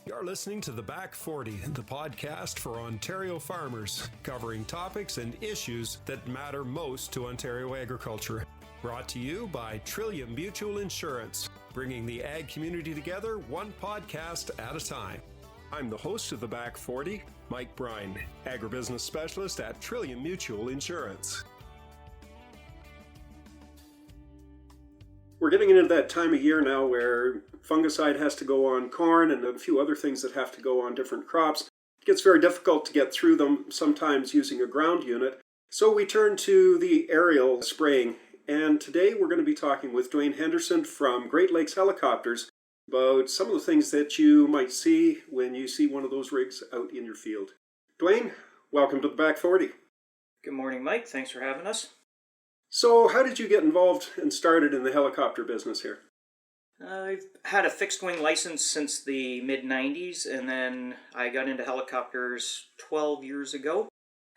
You're listening to The Back 40, the podcast for Ontario farmers, covering topics and issues that matter most to Ontario agriculture. Brought to you by Trillium Mutual Insurance, bringing the ag community together one podcast at a time. I'm the host of The Back 40, Mike Bryan, agribusiness specialist at Trillium Mutual Insurance. We're getting into that time of year now where fungicide has to go on corn and a few other things that have to go on different crops. It gets very difficult to get through them, sometimes using a ground unit. So we turn to the aerial spraying. And today we're going to be talking with Dwayne Henderson from Great Lakes Helicopters about some of the things that you might see when you see one of those rigs out in your field. Dwayne, welcome to the Back 40. Good morning, Mike. Thanks for having us. So how did you get involved and started in the helicopter business here? I've had a fixed wing license since the mid-90s, and then I got into helicopters 12 years ago.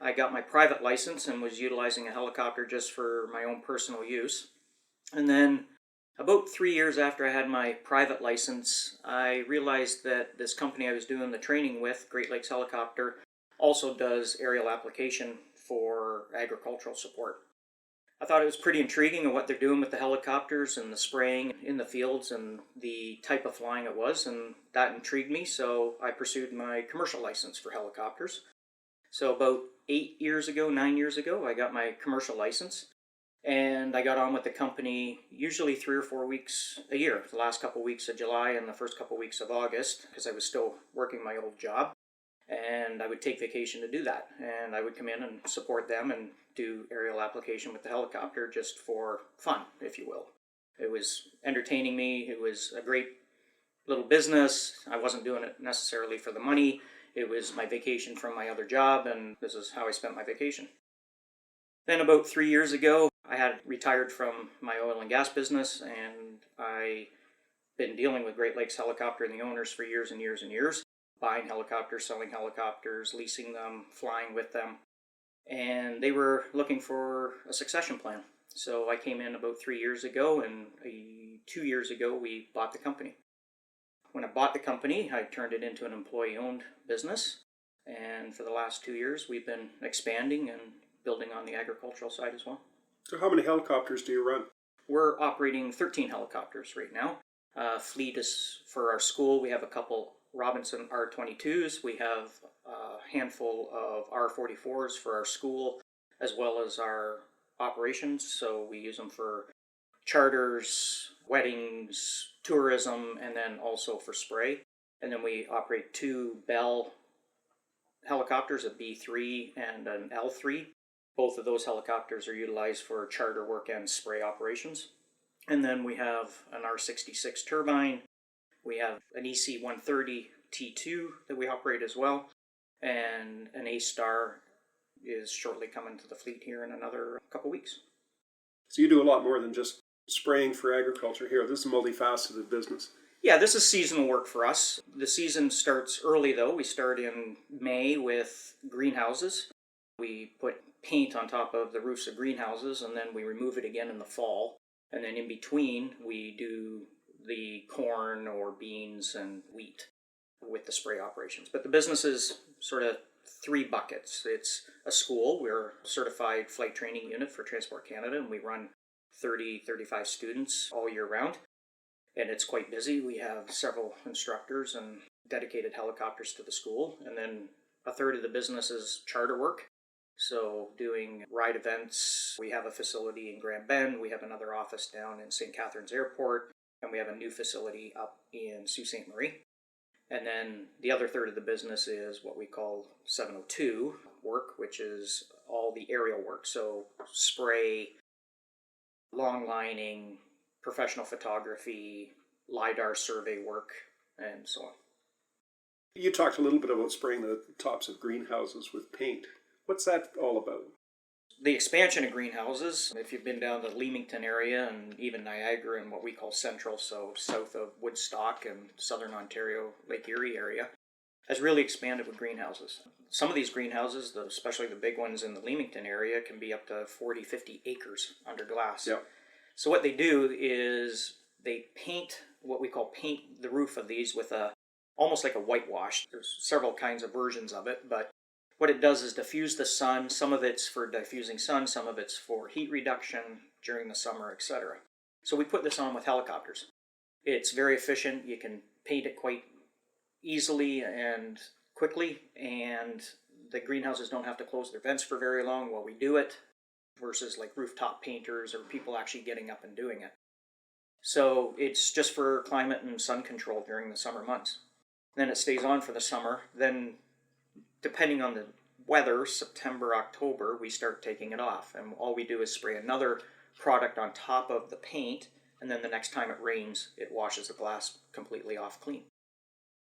I got my private license and was utilizing a helicopter just for my own personal use. And then about 3 years after I had my private license, I realized that this company I was doing the training with, Great Lakes Helicopter, also does aerial application for agricultural support. I thought it was pretty intriguing of what they're doing with the helicopters and the spraying in the fields and the type of flying it was, and that intrigued me, so I pursued my commercial license for helicopters. So about 9 years ago, I got my commercial license, and I got on with the company usually 3 or 4 weeks a year, the last couple weeks of July and the first couple weeks of August, because I was still working my old job. And I would take vacation to do that, and I would come in and support them and do aerial application with the helicopter just for fun, if you will. It was entertaining me. It was a great little business. I wasn't doing it necessarily for the money. It was my vacation from my other job, and this is how I spent my vacation. Then about 3 years ago, I had retired from my oil and gas business, and I been dealing with Great Lakes Helicopter and the owners for years and years and years. Buying helicopters, selling helicopters, leasing them, flying with them. And they were looking for a succession plan. So I came in about 3 years ago, and 2 years ago we bought the company. When I bought the company, I turned it into an employee-owned business. And for the last 2 years, we've been expanding and building on the agricultural side as well. So how many helicopters do you run? We're operating 13 helicopters right now. Fleet is for our school. We have a couple Robinson R22s. We have a handful of R44s for our school, as well as our operations. So we use them for charters, weddings, tourism, and then also for spray. And then we operate 2 Bell helicopters, a B3 and an L3. Both of those helicopters are utilized for charter work and spray operations. And then we have an R66 turbine. We have an EC130 T2 that we operate as well, and an A-Star is shortly coming to the fleet here in another couple weeks. So you do a lot more than just spraying for agriculture here. This is a multifaceted business. Yeah, this is seasonal work for us. The season starts early though. We start in May with greenhouses. We put paint on top of the roofs of greenhouses, and then we remove it again in the fall. And then in between, we do the corn or beans and wheat with the spray operations. But the business is sort of 3 buckets. It's a school. We're a certified flight training unit for Transport Canada, and we run 35 students all year round. And it's quite busy. We have several instructors and dedicated helicopters to the school. And then a third of the business is charter work. So doing ride events. We have a facility in Grand Bend. We have another office down in St. Catharines Airport. And we have a new facility up in Sault Ste. Marie. And then the other third of the business is what we call 702 work, which is all the aerial work. So spray, long lining, professional photography, LiDAR survey work, and so on. You talked a little bit about spraying the tops of greenhouses with paint. What's that all about? The expansion of greenhouses, if you've been down the Leamington area and even Niagara and what we call central, so south of Woodstock and southern Ontario, Lake Erie area, has really expanded with greenhouses. Some of these greenhouses, especially the big ones in the Leamington area, can be up to 40, 50 acres under glass. Yep. So what they do is they paint, what we call paint the roof of these with a almost like a whitewash. There's several kinds of versions of it, but what it does is diffuse the sun. Some of it's for diffusing sun, some of it's for heat reduction during the summer, etc. So we put this on with helicopters. It's very efficient. You can paint it quite easily and quickly, and the greenhouses don't have to close their vents for very long while we do it, versus like rooftop painters or people actually getting up and doing it. So it's just for climate and sun control during the summer months. Then it stays on for the summer. Then, depending on the weather, September, October, we start taking it off. And all we do is spray another product on top of the paint, and then the next time it rains, it washes the glass completely off clean.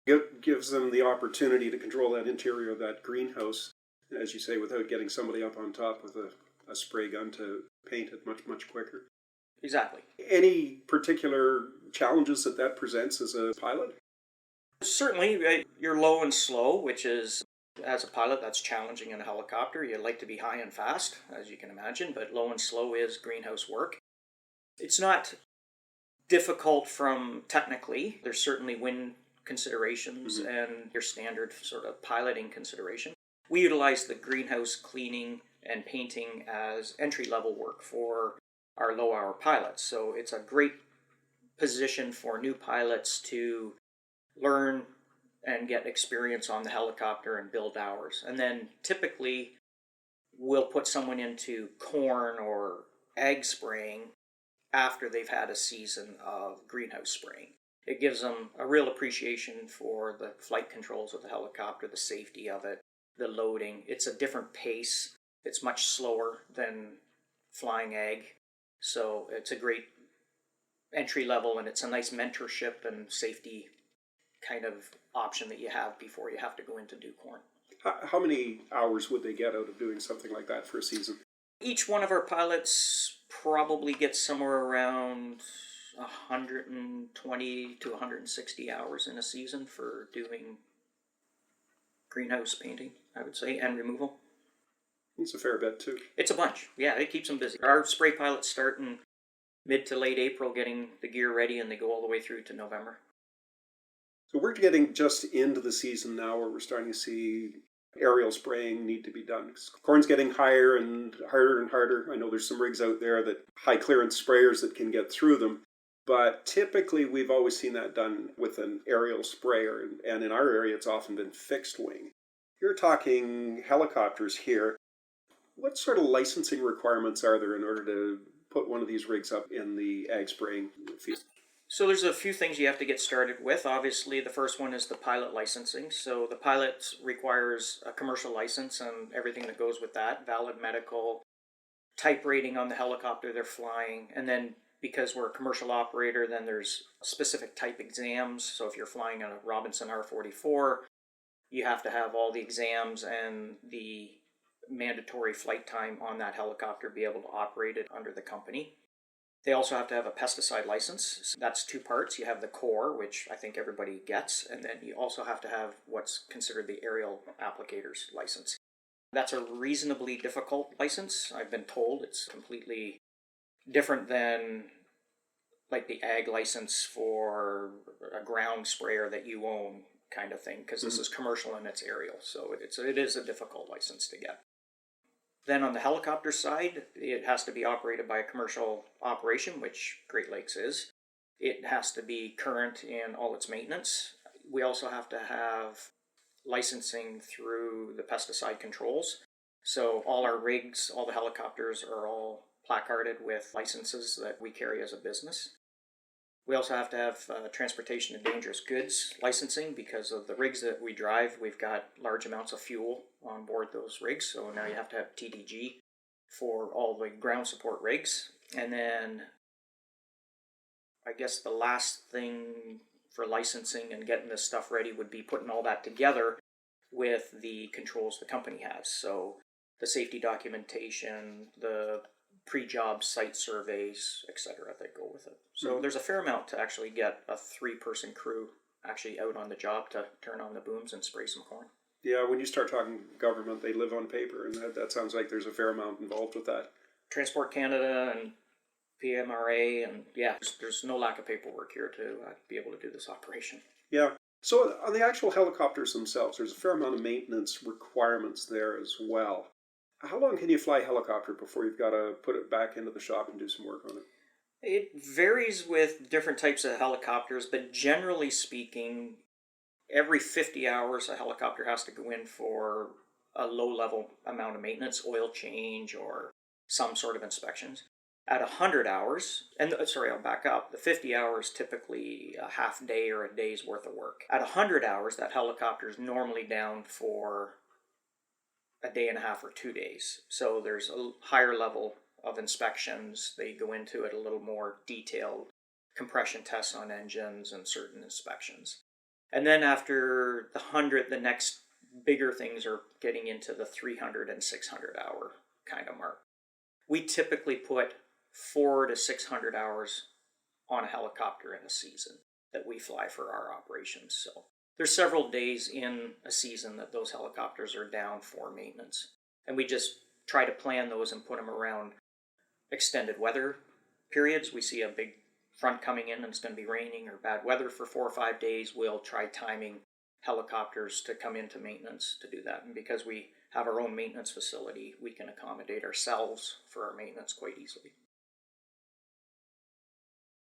It gives them the opportunity to control that interior of that greenhouse, as you say, without getting somebody up on top with a spray gun to paint it much, much quicker. Exactly. Any particular challenges that presents as a pilot? Certainly, you're low and slow, which is, as a pilot, that's challenging in a helicopter. You like to be high and fast, as you can imagine, but low and slow is greenhouse work. It's not difficult from technically. There's certainly wind considerations and your standard sort of piloting consideration. We utilize the greenhouse cleaning and painting as entry-level work for our low-hour pilots. So it's a great position for new pilots to learn and get experience on the helicopter and build hours. And then typically we'll put someone into corn or ag spraying after they've had a season of greenhouse spraying. It gives them a real appreciation for the flight controls of the helicopter, the safety of it, the loading. It's a different pace. It's much slower than flying ag. So it's a great entry level, and it's a nice mentorship and safety kind of option that you have before you have to go into do corn. How many hours would they get out of doing something like that for a season? Each one of our pilots probably gets somewhere around 120 to 160 hours in a season for doing greenhouse painting, I would say, and removal. It's a fair bit too. It's a bunch. Yeah, it keeps them busy. Our spray pilots start in mid to late April getting the gear ready, and they go all the way through to November. So we're getting just into the season now where we're starting to see aerial spraying need to be done. Corn's getting higher and harder. I know there's some rigs out there that high clearance sprayers that can get through them, but typically we've always seen that done with an aerial sprayer, and in our area it's often been fixed wing. You're talking helicopters here. What sort of licensing requirements are there in order to put one of these rigs up in the ag spraying field? So there's a few things you have to get started with. Obviously, the first one is the pilot licensing. So the pilot requires a commercial license and everything that goes with that, valid medical, type rating on the helicopter they're flying. And then because we're a commercial operator, then there's specific type exams. So if you're flying a Robinson R44, you have to have all the exams and the mandatory flight time on that helicopter, be able to operate it under the company. They also have to have a pesticide license. So that's two parts. You have the core, which I think everybody gets, and then you also have to have what's considered the aerial applicator's license. That's a reasonably difficult license. I've been told it's completely different than like the ag license for a ground sprayer that you own kind of thing, because this is commercial and it's aerial. So it is a difficult license to get. Then on the helicopter side, it has to be operated by a commercial operation, which Great Lakes is. It has to be current in all its maintenance. We also have to have licensing through the pesticide controls. So all our rigs, all the helicopters are all placarded with licenses that we carry as a business. We also have to have transportation of dangerous goods licensing because of the rigs that we drive. We've got large amounts of fuel on board those rigs, so now you have to have TDG for all the ground support rigs. And then I guess the last thing for licensing and getting this stuff ready would be putting all that together with the controls the company has. So the safety documentation, the pre-job site surveys, etc. that go with it. So there's a fair amount to actually get a 3-person crew actually out on the job to turn on the booms and spray some corn. Yeah, when you start talking government, they live on paper, and that sounds like there's a fair amount involved with that. Transport Canada and PMRA, and yeah, there's no lack of paperwork here to be able to do this operation. Yeah, So on the actual helicopters themselves, there's a fair amount of maintenance requirements there as well. How long can you fly a helicopter before you've got to put it back into the shop and do some work on it? It varies with different types of helicopters, but generally speaking, every 50 hours a helicopter has to go in for a low level amount of maintenance, oil change, or some sort of inspections. At 100 hours, and sorry, I'll back up. The 50 hours typically a half day or a day's worth of work. At 100 hours, that helicopter is normally down for a day and a half or 2 days. So there's a higher level of inspections. They go into it a little more detailed, compression tests on engines and certain inspections. And then after the 100, the next bigger things are getting into the 300 and 600 hour kind of mark. We typically put 400 to 600 hours on a helicopter in a season that we fly for our operations. So there's several days in a season that those helicopters are down for maintenance. And we just try to plan those and put them around extended weather periods. We see a big front coming in and it's going to be raining or bad weather for 4 or 5 days. We'll try timing helicopters to come into maintenance to do that. And because we have our own maintenance facility, we can accommodate ourselves for our maintenance quite easily.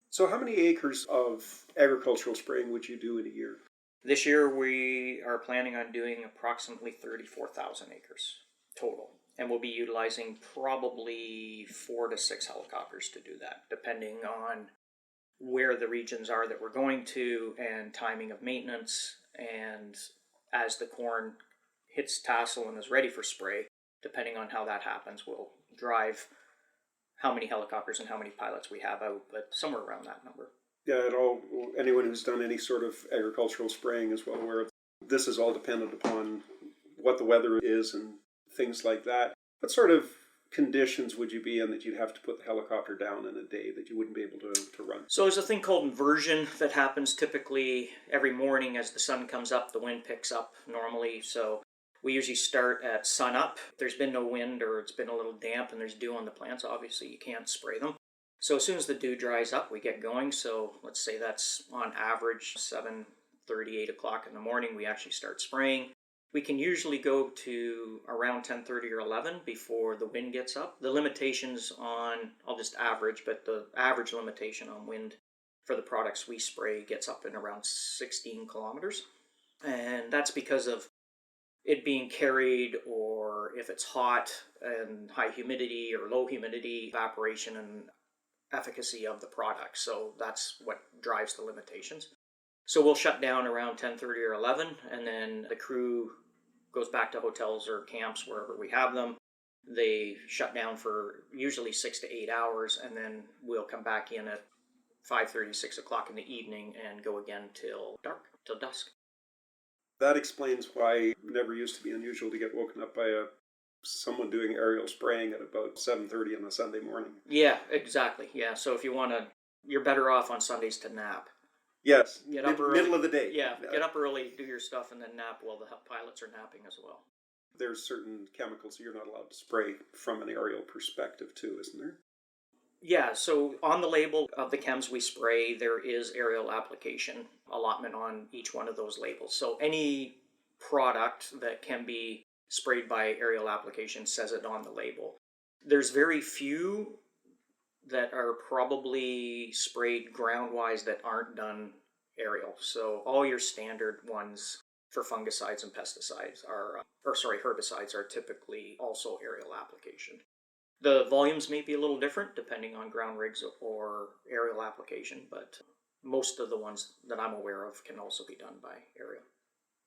So how many acres of agricultural spraying would you do in a year? This year we are planning on doing approximately 34,000 acres total. And we'll be utilizing probably 4 to 6 helicopters to do that, depending on where the regions are that we're going to and timing of maintenance. And as the corn hits tassel and is ready for spray, depending on how that happens, we'll drive how many helicopters and how many pilots we have out, but somewhere around that number. Yeah, anyone who's done any sort of agricultural spraying is well aware of this is all dependent upon what the weather is and things like that. What sort of conditions would you be in that you'd have to put the helicopter down in a day that you wouldn't be able to run? So there's a thing called inversion that happens typically every morning as the sun comes up, the wind picks up normally. So we usually start at sun up. If there's been no wind or it's been a little damp and there's dew on the plants, obviously you can't spray them. So as soon as the dew dries up, we get going. So let's say that's on average 7:30, 8 o'clock in the morning, we actually start spraying. We can usually go to around 10:30 or 11 before the wind gets up. The limitations on, I'll just average, but the average limitation on wind for the products we spray gets up in around 16 kilometers. And that's because of it being carried, or if it's hot and high humidity or low humidity, evaporation and efficacy of the product. So that's what drives the limitations. So we'll shut down around 10:30 or 11, and then the crew goes back to hotels or camps wherever we have them. They shut down for usually 6 to 8 hours, and then we'll come back in at 5:30, 6 o'clock in the evening and go again till dark, till dusk. That explains why it never used to be unusual to get woken up by someone doing aerial spraying at about 7:30 on a Sunday morning. Yeah, exactly. Yeah, so if you want to, you're better off on Sundays to nap. Yes, Get up early. middle of the day. Yeah, get up early, do your stuff, and then nap while the pilots are napping as well. There's certain chemicals you're not allowed to spray from an aerial perspective too, isn't there? Yeah, so on the label of the chems we spray, there is aerial application allotment on each one of those labels. So any product that can be sprayed by aerial application says it on the label. There's very few that are probably sprayed ground-wise that aren't done aerial. So all your standard ones for fungicides and pesticides herbicides are typically also aerial application. The volumes may be a little different depending on ground rigs or aerial application, but most of the ones that I'm aware of can also be done by aerial.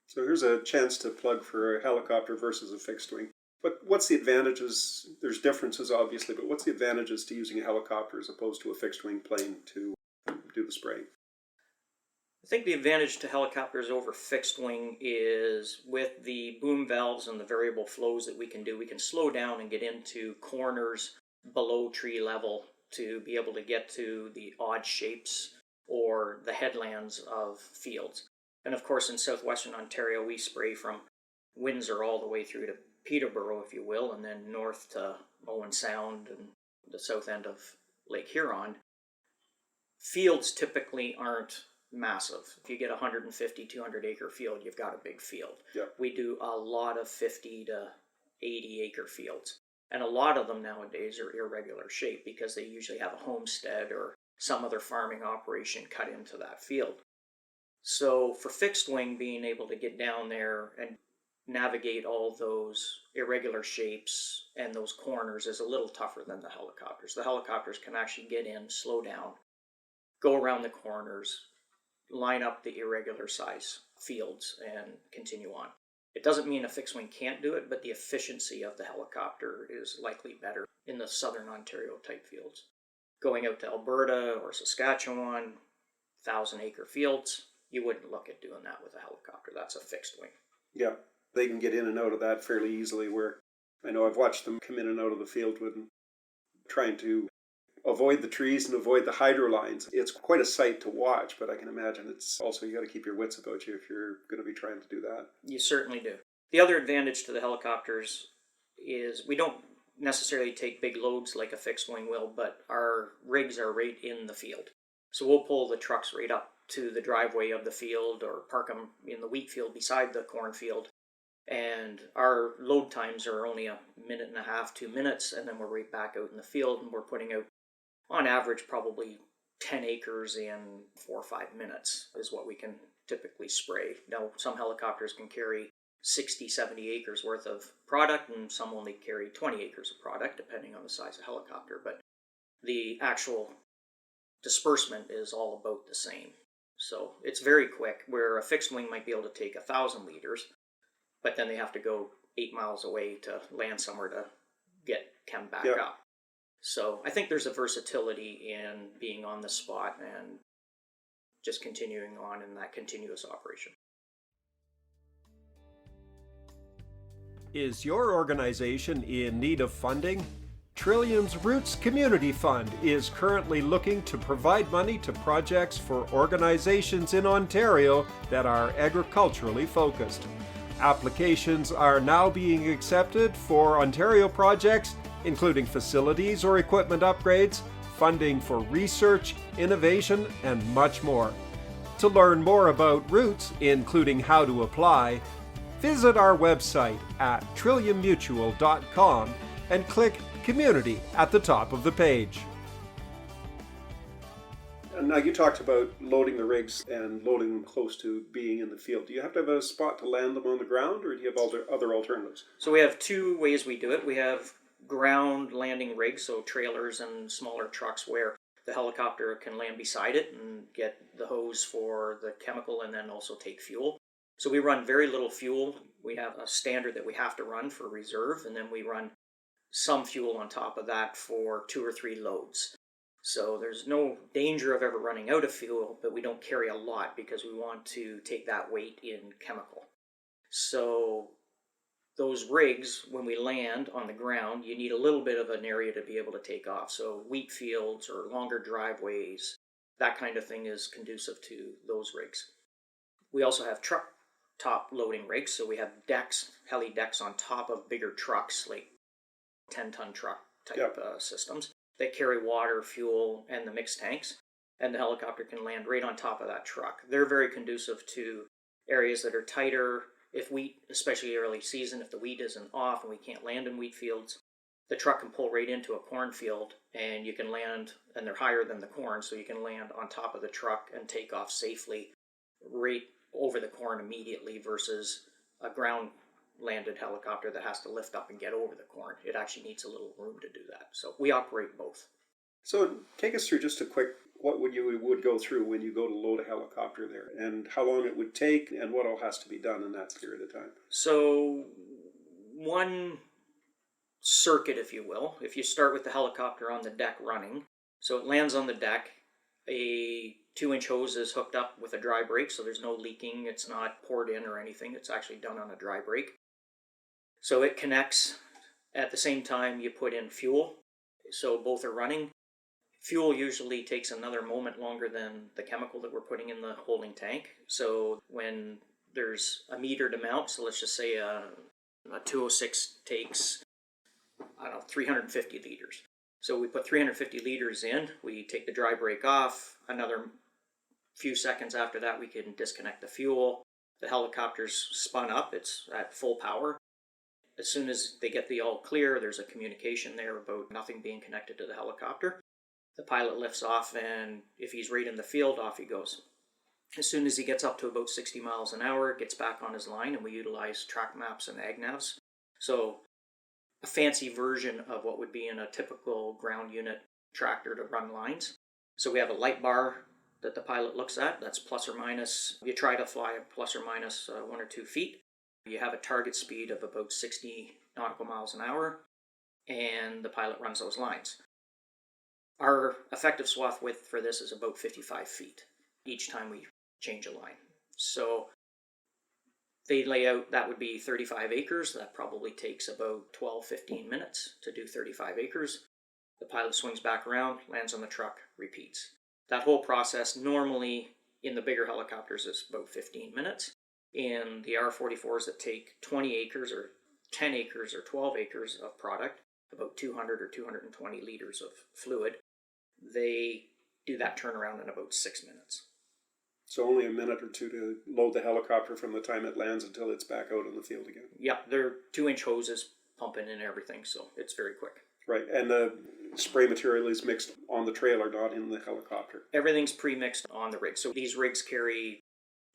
So here's a chance to plug for a helicopter versus a fixed wing. But what's the advantages? There's differences, obviously, but what's the advantages to using a helicopter as opposed to a fixed-wing plane to do the spraying? I think the advantage to helicopters over fixed wing is with the boom valves and the variable flows that we can do, we can slow down and get into corners below tree level to be able to get to the odd shapes or the headlands of fields. And of course, in southwestern Ontario, we spray from Windsor all the way through to Peterborough, if you will, and then north to Owen Sound and the south end of Lake Huron. Fields typically aren't massive. If you get 150, 200 acre field, you've got a big field. Yep. We do a lot of 50 to 80 acre fields. And a lot of them nowadays are irregular shape because they usually have a homestead or some other farming operation cut into that field. So for fixed wing, being able to get down there and navigate all those irregular shapes and those corners is a little tougher than the helicopters. The helicopters can actually get in, slow down, go around the corners, line up the irregular size fields, and continue on. It doesn't mean a fixed wing can't do it, but the efficiency of the helicopter is likely better in the southern Ontario type fields. Going out to Alberta or Saskatchewan, 1,000-acre fields, you wouldn't look at doing that with a helicopter. That's a fixed wing. Yeah, they can get in and out of that fairly easily, where I know I've watched them come in and out of the field when trying to avoid the trees and avoid the hydro lines. It's quite a sight to watch, but I can imagine it's also, you got to keep your wits about you if you're going to be trying to do that. You certainly do. The other advantage to the helicopters is we don't necessarily take big loads like a fixed wing will, but our rigs are right in the field. So we'll pull the trucks right up to the driveway of the field or park them in the wheat field beside the cornfield. And our load times are only a minute and a half, 2 minutes, and then we're right back out in the field, and we're putting out, on average, probably 10 acres in 4 or 5 minutes is what we can typically spray. Now, some helicopters can carry 60, 70 acres worth of product, and some only carry 20 acres of product, depending on the size of helicopter. But the actual disbursement is all about the same. So it's very quick, where a fixed wing might be able to take 1,000 liters, but then they have to go 8 miles away to land somewhere to get chem back up. So I think there's a versatility in being on the spot and just continuing on in that continuous operation. Is your organization in need of funding? Trillium's Roots Community Fund is currently looking to provide money to projects for organizations in Ontario that are agriculturally focused. Applications are now being accepted for Ontario projects, including facilities or equipment upgrades, funding for research, innovation, and much more. To learn more about Roots, including how to apply, visit our website at trilliummutual.com and click Community at the top of the page. And now you talked about loading the rigs and loading them close to being in the field. Do you have to have a spot to land them on the ground, or do you have other alternatives? So we have two ways we do it. We have ground landing rigs, so trailers and smaller trucks where the helicopter can land beside it and get the hose for the chemical and then also take fuel. So we run very little fuel. We have a standard that we have to run for reserve, and then we run some fuel on top of that for 2 or 3 loads. So there's no danger of ever running out of fuel, but we don't carry a lot because we want to take that weight in chemical. So those rigs, when we land on the ground, you need a little bit of an area to be able to take off. So wheat fields or longer driveways, that kind of thing is conducive to those rigs. We also have truck top loading rigs, so we have decks, heli decks on top of bigger trucks, like 10-ton truck type systems that carry water, fuel, and the mixed tanks, and the helicopter can land right on top of that truck. They're very conducive to areas that are tighter. If wheat, especially early season, if the wheat isn't off and we can't land in wheat fields, the truck can pull right into a cornfield, and you can land, and they're higher than the corn, so you can land on top of the truck and take off safely right over the corn immediately versus a ground landed helicopter that has to lift up and get over the corn. It actually needs a little room to do that. So we operate both. So take us through just a quick, what would go through when you go to load a helicopter there, and how long it would take, and what all has to be done in that period of time. So one circuit, if you will, if you start with the helicopter on the deck running, so it lands on the deck, a 2-inch hose is hooked up with a dry brake, so there's no leaking, it's not poured in or anything, it's actually done on a dry brake. So it connects. At the same time you put in fuel, so both are running. Fuel usually takes another moment longer than the chemical that we're putting in the holding tank. So when there's a metered amount, so let's just say a 206 takes, 350 liters. So we put 350 liters in, we take the dry brake off, another few seconds after that, we can disconnect the fuel. The helicopter's spun up, it's at full power. As soon as they get the all clear, there's a communication there about nothing being connected to the helicopter. The pilot lifts off, and if he's right in the field, off he goes. As soon as he gets up to about 60 miles an hour, gets back on his line, and we utilize track maps and AgNavs. So a fancy version of what would be in a typical ground unit tractor to run lines. So we have a light bar that the pilot looks at. That's plus or minus. You try to fly plus or minus 1 or 2 feet. You have a target speed of about 60 nautical miles an hour, and the pilot runs those lines. Our effective swath width for this is about 55 feet each time we change a line. So they lay out, that would be 35 acres. That probably takes about 12-15 minutes to do 35 acres. The pilot swings back around, lands on the truck, repeats. That whole process normally in the bigger helicopters is about 15 minutes. In the R-44s that take 20 acres or 10 acres or 12 acres of product, about 200 or 220 liters of fluid, they do that turnaround in about 6 minutes. So only a minute or two to load the helicopter from the time it lands until it's back out in the field again. Yeah, they're 2-inch hoses pumping in everything, so it's very quick. Right, and the spray material is mixed on the trailer, not in the helicopter. Everything's pre-mixed on the rig. So these rigs carry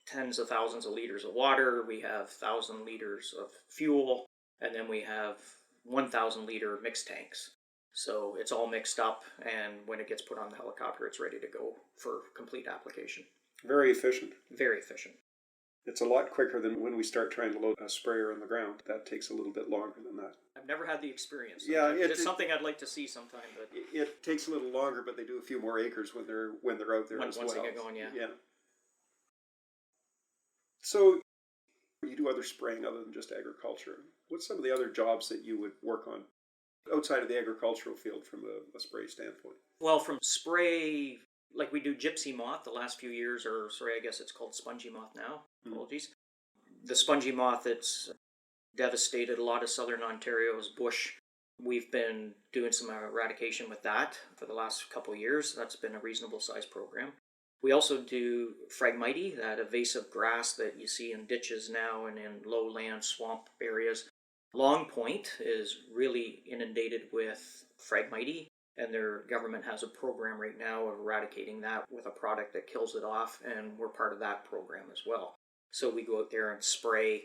tens of thousands of liters of water. We have 1,000 liters of fuel, and then we have 1,000 liter mixed tanks. So it's all mixed up, and when it gets put on the helicopter, it's ready to go for complete application. Very efficient. Very efficient. It's a lot quicker than when we start trying to load a sprayer on the ground. That takes a little bit longer than that. I've never had the experience. Yeah, it's something I'd like to see sometime. But it takes a little longer, but they do a few more acres when they're out there as well. Once they get going, yeah. So you do other spraying other than just agriculture. What's some of the other jobs that you would work on outside of the agricultural field from a spray standpoint? Well, from spray, like we do gypsy moth the last few years, or sorry, I guess it's called spongy moth now. Apologies. The spongy moth, it's devastated a lot of southern Ontario's bush. We've been doing some eradication with that for the last couple of years. That's been a reasonable size program. We also do Phragmite, that invasive grass that you see in ditches now and in lowland swamp areas. Long Point is really inundated with Phragmite, and their government has a program right now of eradicating that with a product that kills it off, and we're part of that program as well. So we go out there and spray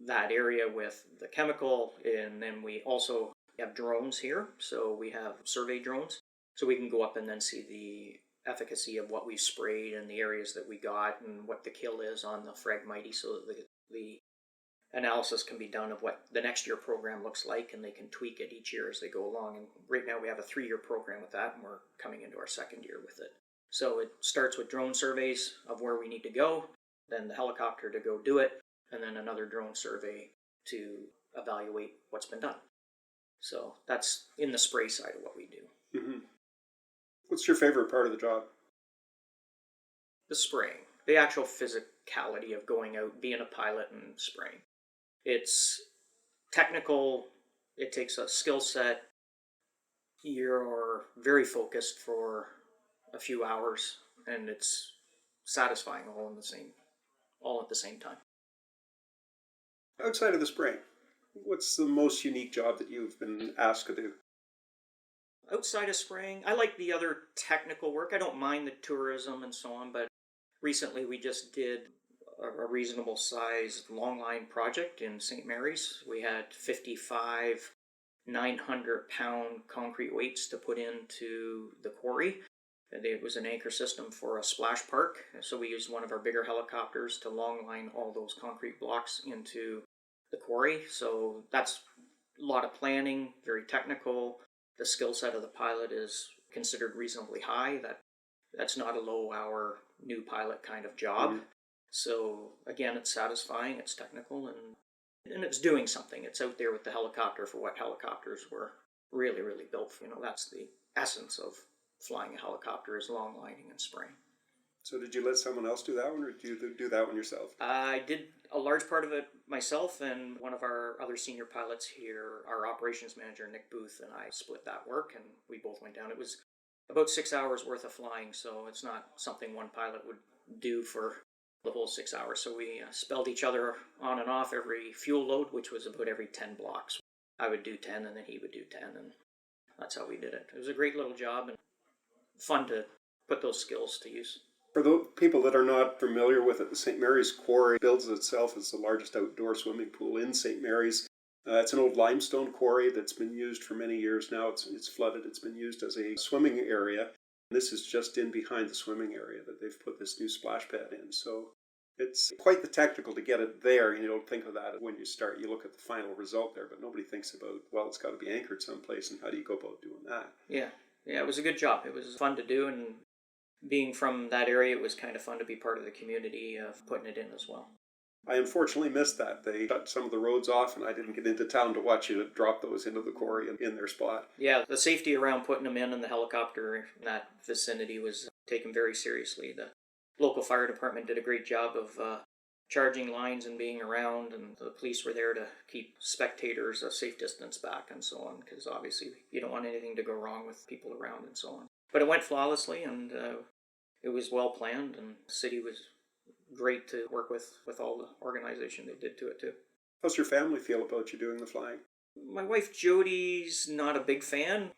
that area with the chemical, and then we also have drones here. So we have survey drones, so we can go up and then see the efficacy of what we sprayed and the areas that we got and what the kill is on the Phragmite, so that the analysis can be done of what the next year program looks like, and they can tweak it each year as they go along. And right now we have a 3-year program with that, and we're coming into our 2nd year with it. So it starts with drone surveys of where we need to go, then the helicopter to go do it, and then another drone survey to evaluate what's been done. So that's in the spray side of what we do. Mm-hmm. What's your favorite part of the job? The spraying. The actual physicality of going out, being a pilot and spraying. It's technical. It takes a skill set. You're very focused for a few hours, and it's satisfying all at the same time. Outside of the spraying, what's the most unique job that you've been asked to do? Outside of spraying, I like the other technical work. I don't mind the tourism and so on, but recently we just did a reasonable sized long line project in St. Mary's. We had 55 900-pound concrete weights to put into the quarry. It was an anchor system for a splash park, so we used one of our bigger helicopters to long line all those concrete blocks into the quarry. So that's a lot of planning, very technical. The skill set of the pilot is considered reasonably high. That's not a low-hour new pilot kind of job. Mm-hmm. So again, it's satisfying, it's technical, and it's doing something. It's out there with the helicopter for what helicopters were really, really built for. That's the essence of flying a helicopter, is long lining and spraying. So did you let someone else do that one, or did you do that one yourself? I did a large part of it myself, and one of our other senior pilots here, our operations manager, Nick Booth, and I split that work, and we both went down. It was About 6 hours worth of flying, so it's not something one pilot would do for the whole 6 hours. So we spelled each other on and off every fuel load, which was about every 10 blocks. I would do 10 and then he would do 10, and that's how we did it. It was a great little job and fun to put those skills to use. For those people that are not familiar with it, the St. Mary's Quarry builds itself as the largest outdoor swimming pool in St. Mary's. It's an old limestone quarry that's been used for many years now. It's flooded. It's been used as a swimming area. This is just in behind the swimming area that they've put this new splash pad in. So it's quite the technical to get it there. You don't think of that when you start. You look at the final result there, but nobody thinks about, well, it's got to be anchored someplace, and how do you go about doing that? Yeah, it was a good job. It was fun to do, and being from that area, it was kind of fun to be part of the community of putting it in as well. I unfortunately missed that. They shut some of the roads off, and I didn't get into town to watch you drop those into the quarry and in their spot. Yeah, the safety around putting them in the helicopter in that vicinity was taken very seriously. The local fire department did a great job of charging lines and being around, and the police were there to keep spectators a safe distance back and so on, because obviously you don't want anything to go wrong with people around and so on. But it went flawlessly, and it was well planned, and the city was great to work with all the organization they did to it too. How's your family feel about you doing the flying? My wife Jody's not a big fan.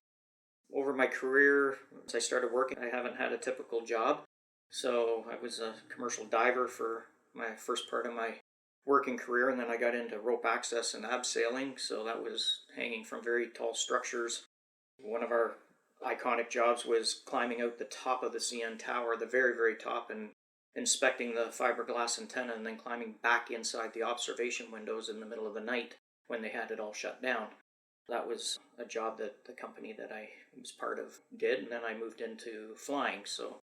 Over my career, since I started working, I haven't had a typical job. So I was a commercial diver for my first part of my working career, and then I got into rope access and abseiling, so that was hanging from very tall structures. One of our iconic jobs was climbing out the top of the CN Tower, the very, very top, and inspecting the fiberglass antenna, and then climbing back inside the observation windows in the middle of the night when they had it all shut down. That was a job that the company that I was part of did, and then I moved into flying. So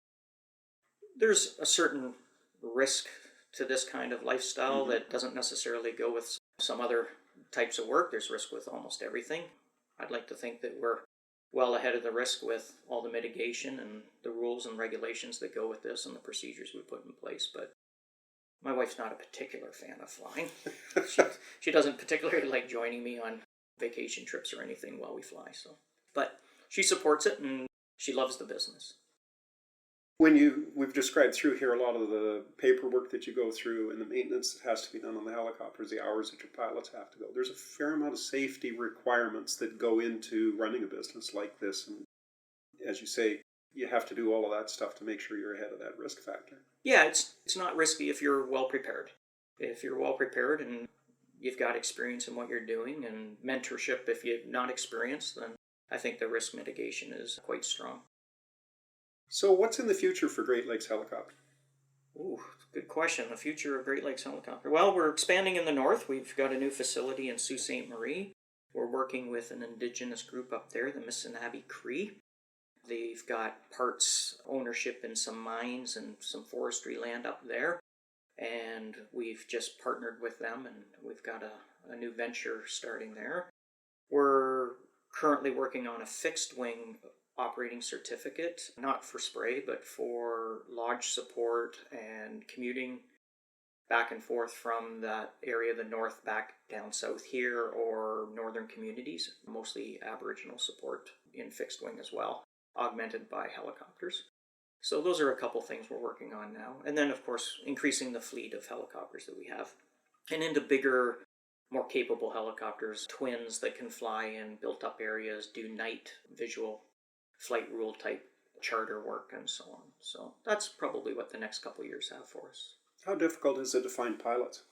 there's a certain risk to this kind of lifestyle that doesn't necessarily go with some other types of work. There's risk with almost everything. I'd like to think that we're well ahead of the risk with all the mitigation and the rules and regulations that go with this and the procedures we put in place. But my wife's not a particular fan of flying. She doesn't particularly like joining me on vacation trips or anything while we fly. So, but she supports it, and she loves the business. We've described through here a lot of the paperwork that you go through and the maintenance that has to be done on the helicopters, the hours that your pilots have to go. There's a fair amount of safety requirements that go into running a business like this. And as you say, you have to do all of that stuff to make sure you're ahead of that risk factor. Yeah, it's not risky if you're well prepared. If you're well prepared and you've got experience in what you're doing and mentorship, if you're not experienced, then I think the risk mitigation is quite strong. So what's in the future for Great Lakes Helicopter? Ooh, good question. The future of Great Lakes Helicopter. Well, we're expanding in the north. We've got a new facility in Sault Ste. Marie. We're working with an indigenous group up there, the Missinabee Cree. They've got parts ownership in some mines and some forestry land up there. And we've just partnered with them, and we've got a new venture starting there. We're currently working on a fixed wing operating certificate, not for spray, but for lodge support and commuting back and forth from that area, the north back down south here, or northern communities, mostly Aboriginal support in fixed wing as well, augmented by helicopters. So those are a couple things we're working on now. And then, of course, increasing the fleet of helicopters that we have, and into bigger, more capable helicopters, twins that can fly in built-up areas, do night visual flight rule type charter work and so on. So that's probably what the next couple of years have for us. How difficult is it to find pilots?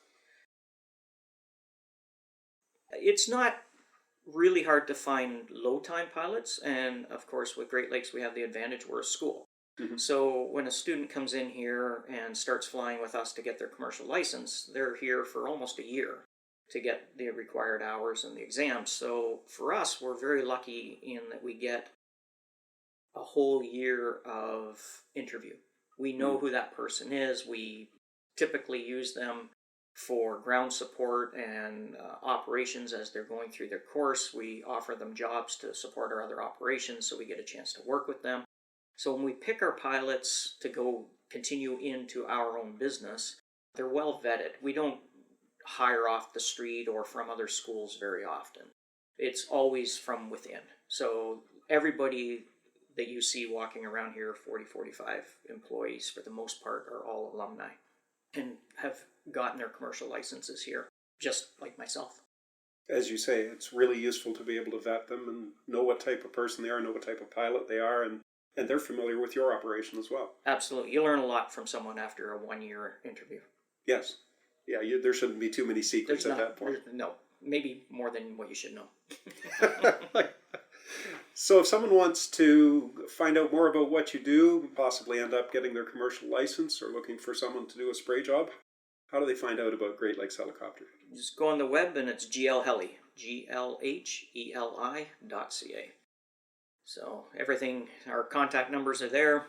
It's not really hard to find low-time pilots, and of course with Great Lakes we have the advantage we're a school. So when a student comes in here and starts flying with us to get their commercial license, they're here for almost a year to get the required hours and the exams. So for us, we're very lucky in that we get a whole year of interview. We know who that person is. We typically use them for ground support and operations as they're going through their course. We offer them jobs to support our other operations, so we get a chance to work with them. So when we pick our pilots to go continue into our own business, they're well vetted. We don't hire off the street or from other schools very often. It's always from within. So everybody that you see walking around here, 40, 45 employees for the most part, are all alumni and have gotten their commercial licenses here, just like myself. As you say, it's really useful to be able to vet them and know what type of person they are, know what type of pilot they are, and they're familiar with your operation as well. Absolutely. You learn a lot from someone after a 1-year interview. Yes. Yeah, there shouldn't be too many secrets at that point. No, maybe more than what you should know. So if someone wants to find out more about what you do, possibly end up getting their commercial license or looking for someone to do a spray job, how do they find out about Great Lakes Helicopter? Just go on the web and it's glheli, glheli.ca. So everything, our contact numbers are there.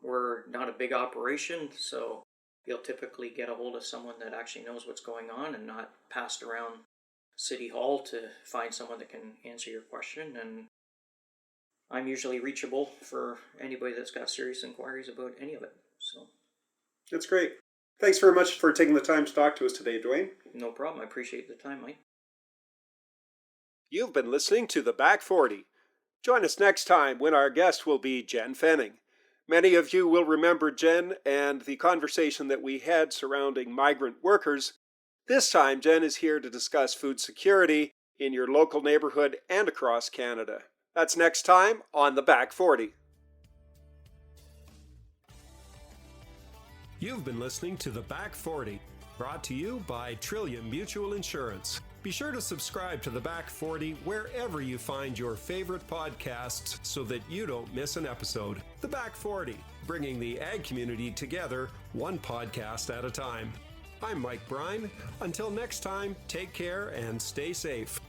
We're not a big operation, so you'll typically get a hold of someone that actually knows what's going on and not passed around City Hall to find someone that can answer your question. And I'm usually reachable for anybody that's got serious inquiries about any of it. So that's great. Thanks very much for taking the time to talk to us today, Dwayne. No problem. I appreciate the time, Mike. You've been listening to The Back 40. Join us next time when our guest will be Jen Fenning. Many of you will remember Jen and the conversation that we had surrounding migrant workers. This time, Jen is here to discuss food security in your local neighborhood and across Canada. That's next time on The Back 40. You've been listening to The Back 40, brought to you by Trillium Mutual Insurance. Be sure to subscribe to The Back 40 wherever you find your favorite podcasts so that you don't miss an episode. The Back 40, bringing the ag community together one podcast at a time. I'm Mike Brine. Until next time, take care and stay safe.